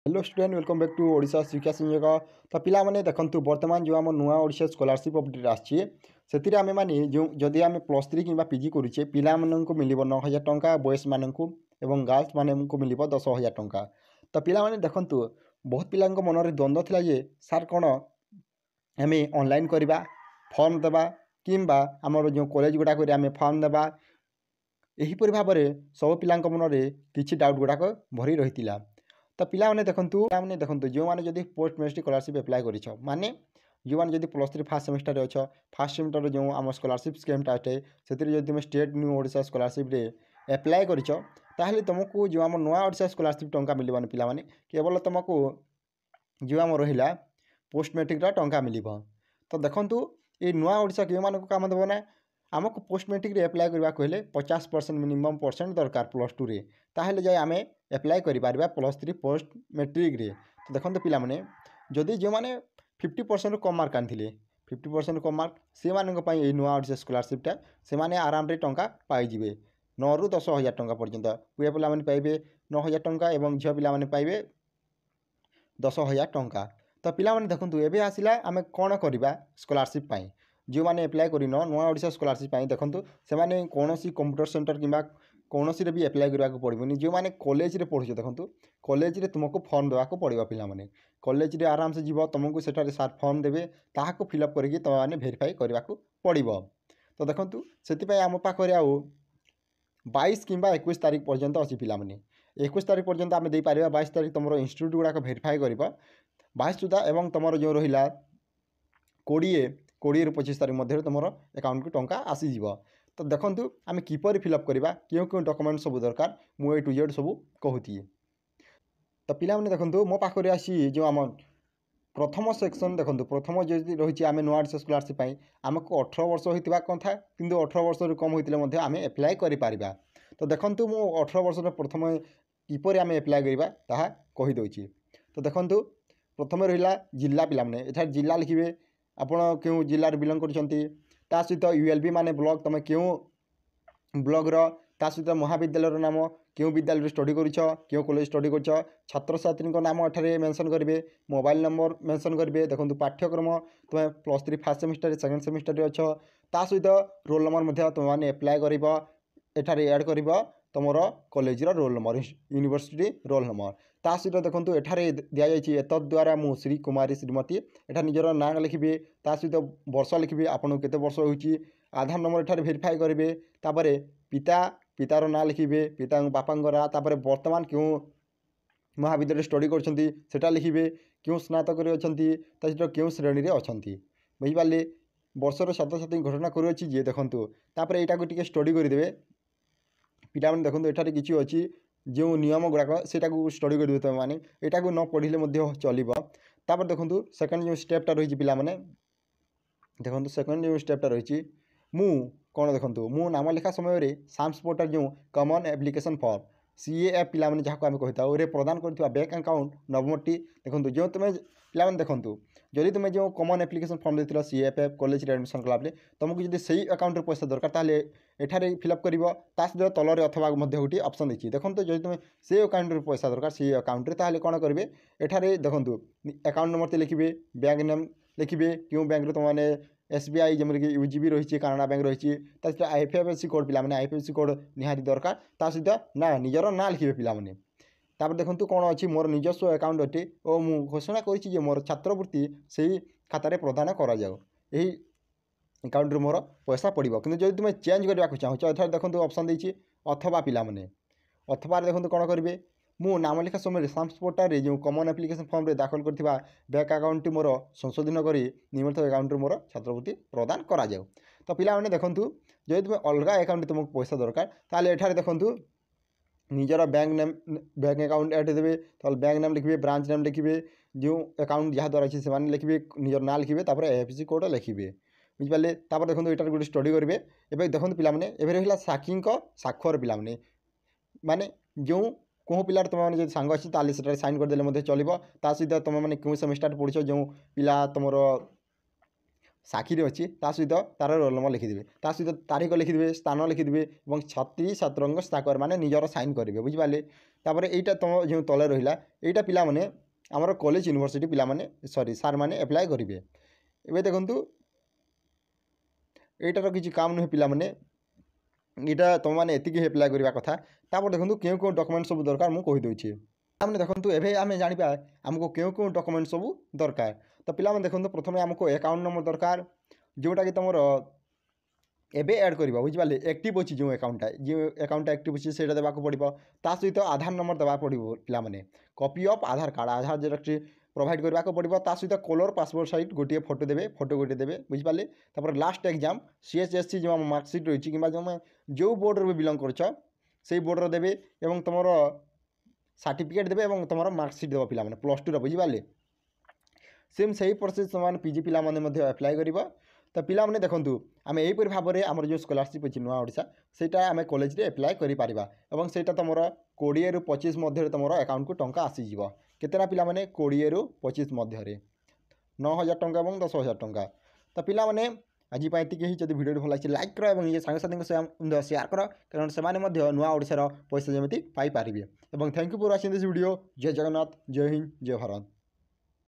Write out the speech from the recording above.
Hello student welcome back to Odisha Shiksha Sanyog. तो पिला माने देखंतु वर्तमान जो आम नुआ ओडिशा स्कॉलरशिप अपडेट आछि सेतिरे आमे माने जो जदि आमे +3 किंबा पीजी करूचे पिला माननकु मिलिबो 9000 टंका बॉयज माननकु एवं गर्ल्स माननकु मिलिबो 10000 टंका। तो पिला माने देखंतु बहुत पिलांक मनरे द्वंद्व थिला जे सर कोन आमे ऑनलाइन करबा फॉर्म देबा किंबा हमर जो कॉलेज गुडा करी आमे फॉर्म देबा एहीपरि भाबरे सब पिलांक मनरे किछि डाउट गुडाक भरी रहितिला। तो पिलाने देखंतु जो मैंने जदि पोस्ट मेट्रिक स्कॉलरशिप अप्लाई कर माने जो मैंने जदि +3 फास्ट सेमेस्टर अच्छ फास्ट सेमेस्टर जो आम स्कॉलरशिप स्कीमटा अटे से तुम स्टेट न्यू ओडिशा स्कॉलरशिप रे अप्लाई करिछ ताहले तुमको जो आम नुआ ओडिशा स्कॉलरशिप टंका मिलबानी पिलाने केवल तुमको जो आम रहिला पोस्ट मेट्रिक टंका मिलिबो। तो देखंतु ये नुआ ओडिशा के मानको काम देबो ना आमको पोस्ट मेट्रिक रे अप्लाई करबा कहले 50% मिनिमम परसेंट दरकार +2 रे ताहले जाय आमे अप्लाई करि पारिबा +3 पोस्ट मेट्रिक रे। तो देखंतु पिला माने जदि जो माने 50% कम मार्क आनथिले 50% कम मार्क से मानक पई ए नुआ ओडिशा स्कॉलरशिप से माने आराम रे टंका पाई जिवे 9 रु 10,000 टंका पर्यंत पुए पिला माने पाइबे 9,000 टंका एवं झियो पिला माने पाइबे 10,000 टंका। तो पिला माने देखंतु एबे आसिला आमे कोन करबा स्कॉलरशिप पई जो मैंने अप्लाई कर नुआ ओडिशा स्कॉलरशिप देखो से कौन कंप्यूटर सेंटर किंबा कौन सी भी अप्लाई करने को पड़ोनी जो मैंने कॉलेज रे पढ़ुछ देखो कॉलेज रे तुमको फॉर्म देवाक पड़ो पाने कॉलेज रे आराम से जीव तुमको सेठारे सार फॉर्म देवे ताहाको फिलअप करके तुम मैंने भेरीफाई करने को पड़ो। तो देखो से आम पाखे आउ 22 किंबा 21 तारीख पर्यंत अच्छी पिलाने 21 तारीख पर्यंत आम दे पार 22 तारीख तुम इंस्टीट्यूट गुड़ाक भेरीफाई कर 22 सुधा एवं तुम जो रहा 20 ରୁ 25 तारीख मध्य तुम अकाउंट को टंका आसीज। तो देखो आम किपर फिलअप करवा क्यों क्यों डॉक्यूमेंट सब दरकार मुझे A to Z सब कहूती। तो पिला माने देखो मो पाखे आसी जो आम प्रथम सेक्शन देखो प्रथम जो रही आम नुआ ओडिशा स्कॉलरशिप आमको 18 वर्ष होता कथा कि 18 वर्ष कम होते आम एप्लाय कर। तो देखो मु 18 वर्ष प्रथम किपर आम एप्लाय करवा ताहा कहीदे। तो देखो प्रथम रहा जिला पिलाने एठार जिला लिखिए आपण क्यों जिले बिलंग कर सहित ULB माने ब्लॉक तुम क्यों ब्लॉक सहित महाविद्यालय नाम क्यों विद्यालय स्टडी कर कॉलेज स्टडी कर छात्र छात्री नाम एठारे मेंशन करेंगे मोबाइल नंबर मेंशन करेंगे। देखो पाठ्यक्रम तुम +3 फास्ट सेमेस्टर सेकेंड सेमेस्टर अच्छ सहित रोल नंबर तुम मैंने अप्लाई कर एड कर तुम college roll number university roll number सहित देखो एठारे दि जाइए एतद्वारा मु श्री कुमारी श्रीमती एठार निजर ना लिखिए सहित वर्ष लिखिए आपन केते वर्ष होची आधार नंबर एठार भेरीफाई करेंगे तापर पिता पितार ना लिखिए पिता बापा तापर वर्तमान क्यों महाविद्यालय स्टडी कर लिखिए क्यों स्नातक अच्छा क्यों श्रेणी में अच्छा बुझिपारे वर्षर छात्र छात्री घटना करुच्छी जे देखूँ तापर यहाँ टी स्टडी करदे पिला देखो ये किसी अच्छी जो नियम गुड़ाक से स्टडी करेंगे तुम मैंने यहाँ न पढ़े चलो। तापर देखो सेकेंड जो स्टेपटा रही पिलाने देखो सेकेंड जो स्टेपटा रही मु कौन देखो मु नाम लिखा समय साम्स पोर्टल जो कॉमन एप्लिकेशन फॉर्म CAF पिलाने जहाँ आम कही प्रदान कर बैंक अकाउंट नंबरटी देखो जो तुम्हें पिलाने देखो जदि तुम्हें जो कॉमन एप्लिकेशन फॉर्म देती CAF कॉलेज एडमिशन कलाबले तुमको जब से अकाउंट पैसा दरकार ताले एठारे फिलअप कर सहित तलरे अथवा गोटे ऑप्शन देखिए देखो जब तुम्हें से अकाउंट पैसा दरकार से अकाउंट ताले कौन करेंगे एठारे देखो अकाउंट नंबर लिखिए बैंक नेम लिखिए क्यों बैंक तुमने SBI जमीक UGB रही कानाडा बैंक रही IFSC कोड पिलाने IFSC कोड निहाती दरकार सहित ना निजर ना लिखिए पिलाने। तापर देखो कौन अच्छी मोर निजस्व अकाउंट अटे और मु घोषणा करी मोर छात्रवृत्ति से खातार प्रदान करा यही अकाउंट मोर पैसा पड़ो कि जब तुम्हें चेंज करने को चाहो एथार देखो ऑप्शन देती अथवा पिलाने अथवा देखो कौन करेंगे मु नाम लिखा समय साम्स पोर्टल जो कॉमन एप्लिकेशन फॉर्म रे दाखल कर बैंक अकाउंट मोर संशोधन कर निम्नलिखित अकाउंट मोर छात्रवृत्ति प्रदान करा जाओ। तो पिलाने देखो जब तुम्हें अलग अकाउंट तुमको पैसा दरकार ताले एठारे देखो निजर bank name bank account add देवे तो बैंक नाम लिखिए ब्रांच नाम लिखिए जो अकाउंट जहाँ द्वारा अच्छे से लिखिए निजर ना लिखिए तापर IFSC कोड लिखिए बुझिपारे। तापर देखो यहाँ गोटे स्टडी करेंगे एवं देखो पिलाने एवं रहा साक्षी स्वाक्षर पिलाने माने जो कौन पिलार तुम मैंने सांग अच्छी ताली से साइन करदे चलो सहित तुम मैंने क्यों सेमेस्टर पढ़ुछ जो पिला तुम साक्षी अच्छी सहित तार रोल नंबर लिखिदेवे सहित तारीख लिखिदेवे स्थान लिखिदेवे और छात्री छात्र स्ताकर मैंने निजर साइन करेंगे बुझिपारे। तापर एटा तुम जो तले रहा यहाँ पिला माने आमर कॉलेज यूनिवर्सिटी पिला माने सॉरी सार माने अप्लाई करेंगे। एबे देखंतु एटार किसी काम नुहे पिला माने यहाँ तुम मैंने एतिकी अप्लाई करवा कथा। तापर देखो क्यों क्यों डॉक्यूमेंट सब दरकार मुझे कहीदे मैंने देखो एवं आम जाना आमको क्यों क्यों डॉक्यूमेंट सब दरकार। तो पिला देखो प्रथम आमको अकाउंट नंबर दरकार जोटा कि तुम एबे ऐड करवा बुझिपारे एक्टिव अच्छी जो अकाउंटा एक्टिव अच्छी से देवाक पड़ो ता सहित आधार नंबर देवा पड़ो पिला माने copy of Aadhaar card Aadhaar xerox provide करवाक पड़ो ता सहित कलर पासपोर्ट साइज गोटे फोटो देवे फोटो गोटे देवे बुझिपारे। तापर लास्ट एग्जाम CHSC जो मार्कसीट रही कि जो बोर्ड रे बिलंग कर से बोर्डर देवे और तुम सर्टिफिकेट देवे और तुम मार्कसीट देव पिला +2 बुझिपारे। सेम सही प्रोसेस तुम PG पिला अप्लाई कर। तो पिला माने देखंतु आमे एहीपर भाव में आमर जो स्कॉलरशिप अच्छी नुआ ओडिशा सेटा आमे कॉलेज रे अप्लाई करि परिबा एवं सेटा तुमर 20 रु 25 मध्य तुमर अकाउंट को टंका आसीजिव। केतेटा पिला माने 20 रु 25 मध्य 9,000 टंका और 10,000 टंका। तो पिला माने आज ये जब वीडियो भल लगे लाइक कर और ये सांगसाथी शेयर कर कारण से नुआ ओडिशार पैसा जमी पाई पारे। Thank you for watching this video. जय जगन्नाथ, जय हिंद, जय भारत।